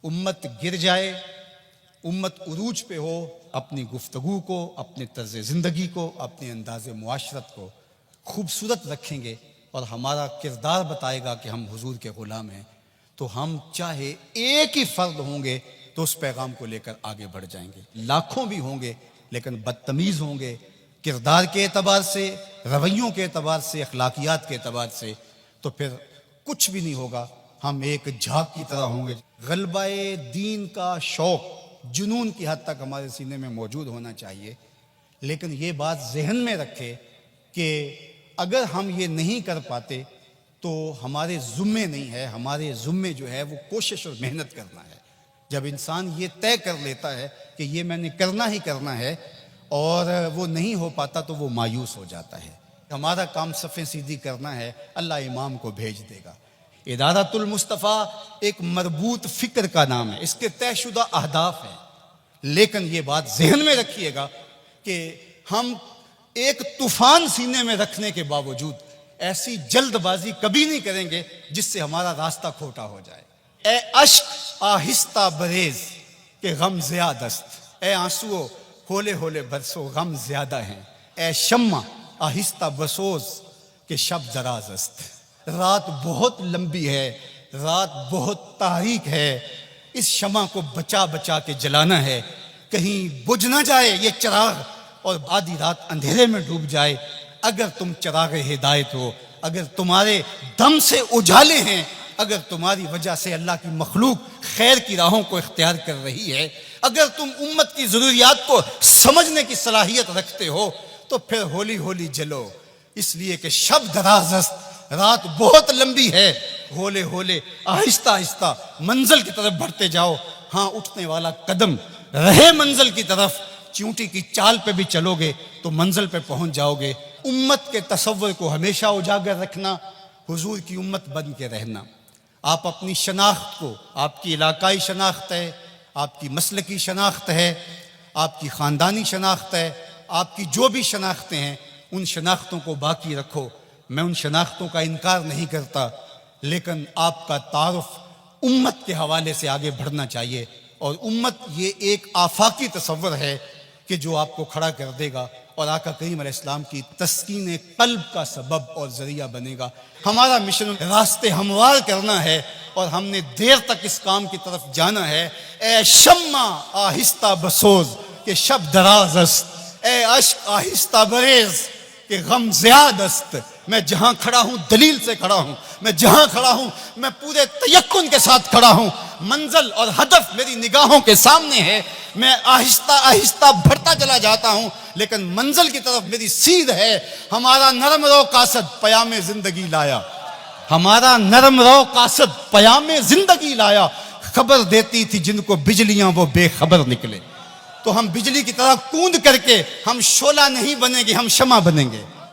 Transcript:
امت گر جائے، امت عروج پہ ہو، اپنی گفتگو کو، اپنے طرز زندگی کو، اپنے انداز معاشرت کو خوبصورت رکھیں گے اور ہمارا کردار بتائے گا کہ ہم حضور کے غلام ہیں، تو ہم چاہے ایک ہی فرد ہوں گے تو اس پیغام کو لے کر آگے بڑھ جائیں گے۔ لاکھوں بھی ہوں گے لیکن بدتمیز ہوں گے کردار کے اعتبار سے، رویوں کے اعتبار سے، اخلاقیات کے اعتبار سے، تو پھر کچھ بھی نہیں ہوگا، ہم ایک جھاگ کی طرح ہوں گے۔ غلبہ دین کا شوق جنون کی حد تک ہمارے سینے میں موجود ہونا چاہیے، لیکن یہ بات ذہن میں رکھے کہ اگر ہم یہ نہیں کر پاتے تو ہمارے ذمے نہیں ہے، ہمارے ذمے جو ہے وہ کوشش اور محنت کرنا ہے۔ جب انسان یہ طے کر لیتا ہے کہ یہ میں نے کرنا ہی کرنا ہے اور وہ نہیں ہو پاتا تو وہ مایوس ہو جاتا ہے۔ ہمارا کام صفیں سیدھی کرنا ہے، اللہ امام کو بھیج دے گا۔ ادارۃ المصطفیٰ ایک مربوط فکر کا نام ہے، اس کے طے شدہ اہداف ہیں، لیکن یہ بات ذہن میں رکھیے گا کہ ہم ایک طوفان سینے میں رکھنے کے باوجود ایسی جلد بازی کبھی نہیں کریں گے جس سے ہمارا راستہ کھوٹا ہو جائے۔ اے اشک آہستہ بریز کہ غم زیادہ است، اے آنسو ہولے ہولے برسو غم زیادہ ہیں، اے شمع آہستہ بسوز کہ شب دراز است۔ رات بہت لمبی ہے، رات بہت تاریک ہے، اس شمع کو بچا بچا کے جلانا ہے، کہیں بجھ نہ جائے یہ چراغ اور آدھی رات اندھیرے میں ڈوب جائے۔ اگر تم چراغ ہدایت ہو، اگر تمہارے دم سے اجالے ہیں، اگر تمہاری وجہ سے اللہ کی مخلوق خیر کی راہوں کو اختیار کر رہی ہے، اگر تم امت کی ضروریات کو سمجھنے کی صلاحیت رکھتے ہو تو پھر ہولی ہولی جلو، اس لیے کہ شب دراز است، رات بہت لمبی ہے، ہولے ہولے آہستہ آہستہ منزل کی طرف بڑھتے جاؤ۔ ہاں اٹھنے والا قدم رہے منزل کی طرف، چونٹی کی چال پہ بھی چلو گے تو منزل پہ پہنچ جاؤ گے۔ امت کے تصور کو ہمیشہ اجاگر رکھنا، حضور کی امت بن کے رہنا۔ آپ اپنی شناخت کو، آپ کی علاقائی شناخت ہے، آپ کی مسلکی شناخت ہے، آپ کی خاندانی شناخت ہے، آپ کی جو بھی شناختیں ہیں ان شناختوں کو باقی رکھو۔ میں ان شناختوں کا انکار نہیں کرتا، لیکن آپ کا تعارف امت کے حوالے سے آگے بڑھنا چاہیے، اور امت یہ ایک آفاقی تصور ہے کہ جو آپ کو کھڑا کر دے گا اور آقا کریم علیہ السلام کی تسکین قلب کا سبب اور ذریعہ بنے گا۔ ہمارا مشن راستے ہموار کرنا ہے اور ہم نے دیر تک اس کام کی طرف جانا ہے۔ اے شمع آہستہ بسوز کہ شب دراز است، اے اشک آہستہ بریز کہ غم زیاد است۔ میں جہاں کھڑا ہوں دلیل سے کھڑا ہوں، میں جہاں کھڑا ہوں میں پورے تیقن کے ساتھ کھڑا ہوں، منزل اور ہدف میری نگاہوں کے سامنے ہے، میں آہستہ آہستہ بڑھتا چلا جاتا ہوں لیکن منزل کی طرف میری سیر ہے۔ ہمارا نرم رو قاصد پیام زندگی لایا، ہمارا نرم رو قاصد پیام زندگی لایا، خبر دیتی تھی جن کو بجلیاں وہ بے خبر نکلے۔ تو ہم بجلی کی طرح کوند کر کے ہم شعلہ نہیں بنیں گے، ہم شمع بنیں گے۔